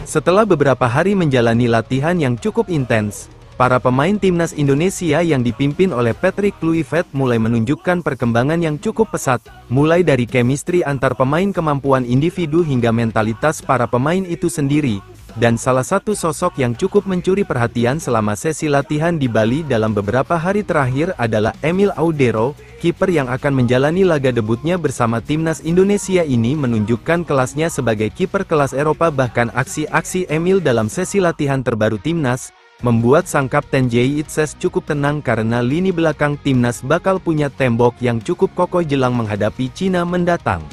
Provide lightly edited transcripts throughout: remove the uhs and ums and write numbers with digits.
Setelah beberapa hari menjalani latihan yang cukup intens, para pemain timnas Indonesia yang dipimpin oleh Patrick Kluivert mulai menunjukkan perkembangan yang cukup pesat, mulai dari chemistry antar pemain, kemampuan individu hingga mentalitas para pemain itu sendiri. Dan salah satu sosok yang cukup mencuri perhatian selama sesi latihan di Bali dalam beberapa hari terakhir adalah Emil Audero, kiper yang akan menjalani laga debutnya bersama timnas Indonesia. Ini menunjukkan kelasnya sebagai kiper kelas Eropa. Bahkan aksi-aksi Emil dalam sesi latihan terbaru timnas membuat sang kapten J.I. Itses cukup tenang karena lini belakang timnas bakal punya tembok yang cukup kokoh jelang menghadapi Cina mendatang.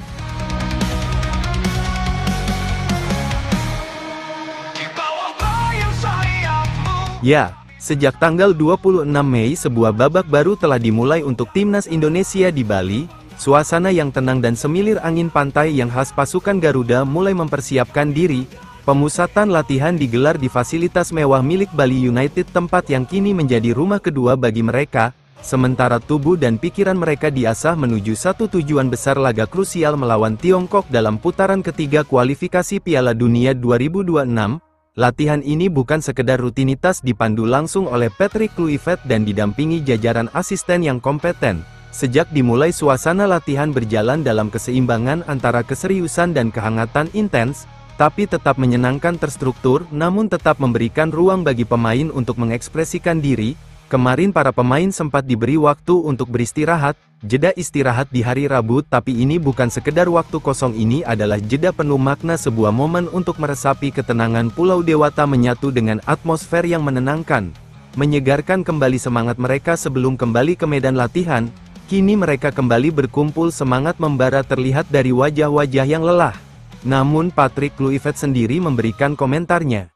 Ya, sejak tanggal 26 Mei sebuah babak baru telah dimulai untuk timnas Indonesia di Bali. Suasana yang tenang dan semilir angin pantai yang khas pasukan Garuda mulai mempersiapkan diri. Pemusatan latihan digelar di fasilitas mewah milik Bali United, tempat yang kini menjadi rumah kedua bagi mereka, sementara tubuh dan pikiran mereka diasah menuju satu tujuan besar, laga krusial melawan Tiongkok dalam putaran ketiga kualifikasi Piala Dunia 2026. Latihan ini bukan sekedar rutinitas, dipandu langsung oleh Patrick Kluivert dan didampingi jajaran asisten yang kompeten. Sejak dimulai, suasana latihan berjalan dalam keseimbangan antara keseriusan dan kehangatan intens, tapi tetap menyenangkan, terstruktur, namun tetap memberikan ruang bagi pemain untuk mengekspresikan diri. Kemarin para pemain sempat diberi waktu untuk beristirahat, jeda istirahat di hari Rabu, tapi ini bukan sekedar waktu kosong, ini adalah jeda penuh makna, sebuah momen untuk meresapi ketenangan Pulau Dewata menyatu dengan atmosfer yang menenangkan, menyegarkan kembali semangat mereka sebelum kembali ke medan latihan. Kini mereka kembali berkumpul, semangat membara terlihat dari wajah-wajah yang lelah. Namun Patrick Kluivert sendiri memberikan komentarnya.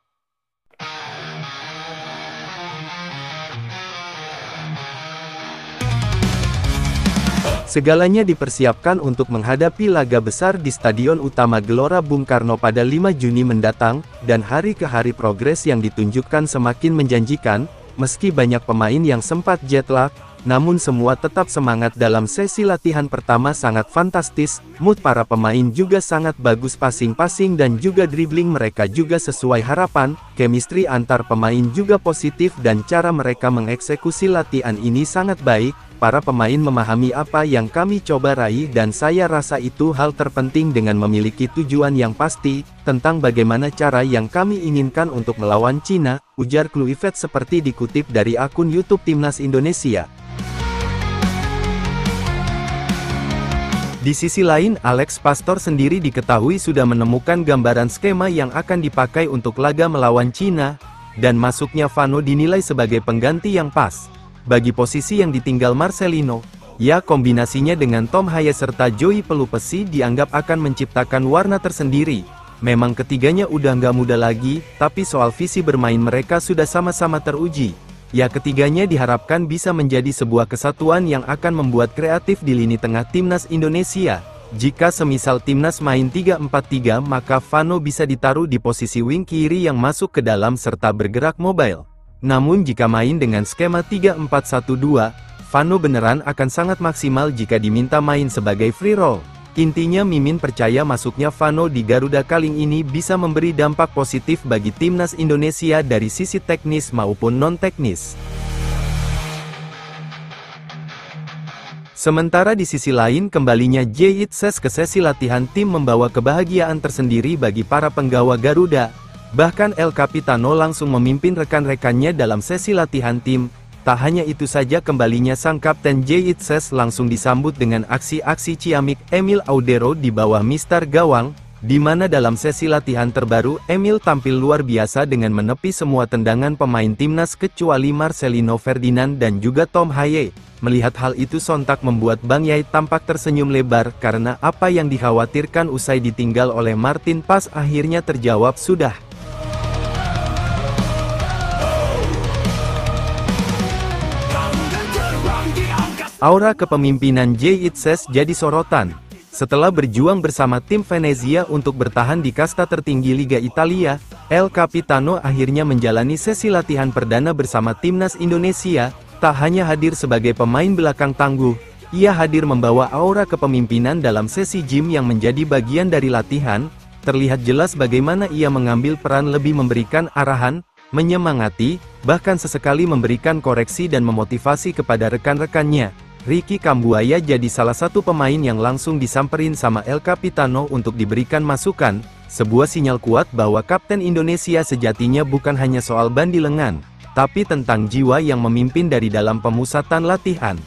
Segalanya dipersiapkan untuk menghadapi laga besar di Stadion Utama Gelora Bung Karno pada 5 Juni mendatang, dan hari ke hari progres yang ditunjukkan semakin menjanjikan. Meski banyak pemain yang sempat jet lag, namun semua tetap semangat. Dalam sesi latihan pertama sangat fantastis, mood para pemain juga sangat bagus, passing dan juga dribbling mereka juga sesuai harapan, chemistry antar pemain juga positif dan cara mereka mengeksekusi latihan ini sangat baik. Para pemain memahami apa yang kami coba raih dan saya rasa itu hal terpenting dengan memiliki tujuan yang pasti, tentang bagaimana cara yang kami inginkan untuk melawan Cina, ujar Kluivert seperti dikutip dari akun YouTube Timnas Indonesia. Di sisi lain, Alex Pastor sendiri diketahui sudah menemukan gambaran skema yang akan dipakai untuk laga melawan Cina, dan masuknya Vano dinilai sebagai pengganti yang pas bagi posisi yang ditinggal Marcelino. Ya, kombinasinya dengan Tom Haye serta Joey Pelupesi dianggap akan menciptakan warna tersendiri. Memang ketiganya udah nggak muda lagi, tapi soal visi bermain mereka sudah sama-sama teruji. Ya, ketiganya diharapkan bisa menjadi sebuah kesatuan yang akan membuat kreatif di lini tengah timnas Indonesia. Jika semisal timnas main 3-4-3, maka Vano bisa ditaruh di posisi wing kiri yang masuk ke dalam serta bergerak mobile. Namun jika main dengan skema 3-4-1-2, Vano beneran akan sangat maksimal jika diminta main sebagai free roll. Intinya Mimin percaya masuknya Vano di Garuda Kaling ini bisa memberi dampak positif bagi timnas Indonesia dari sisi teknis maupun non-teknis. Sementara di sisi lain, kembalinya J.I. Itses ke sesi latihan tim membawa kebahagiaan tersendiri bagi para penggawa Garuda. Bahkan El Capitano langsung memimpin rekan-rekannya dalam sesi latihan tim. Tak hanya itu saja, kembalinya sang kapten J.I. Itses langsung disambut dengan aksi-aksi ciamik Emil Audero di bawah mister gawang, di mana dalam sesi latihan terbaru, Emil tampil luar biasa dengan menepi semua tendangan pemain timnas kecuali Marcelino Ferdinand dan juga Tom Haye. Melihat hal itu sontak membuat Bang Yai tampak tersenyum lebar, karena apa yang dikhawatirkan usai ditinggal oleh Martin Pas akhirnya terjawab sudah. Aura kepemimpinan J.I. Itses jadi sorotan. Setelah berjuang bersama tim Venezia untuk bertahan di kasta tertinggi Liga Italia, El Capitano akhirnya menjalani sesi latihan perdana bersama timnas Indonesia. Tak hanya hadir sebagai pemain belakang tangguh, ia hadir membawa aura kepemimpinan dalam sesi gym yang menjadi bagian dari latihan. terlihat jelas bagaimana ia mengambil peran lebih memberikan arahan, menyemangati, bahkan sesekali memberikan koreksi dan memotivasi kepada rekan-rekannya. Ricky Kambuaya jadi salah satu pemain yang langsung disamperin sama El Capitano untuk diberikan masukan, sebuah sinyal kuat bahwa Kapten Indonesia sejatinya bukan hanya soal ban di lengan, tapi tentang jiwa yang memimpin dari dalam pemusatan latihan.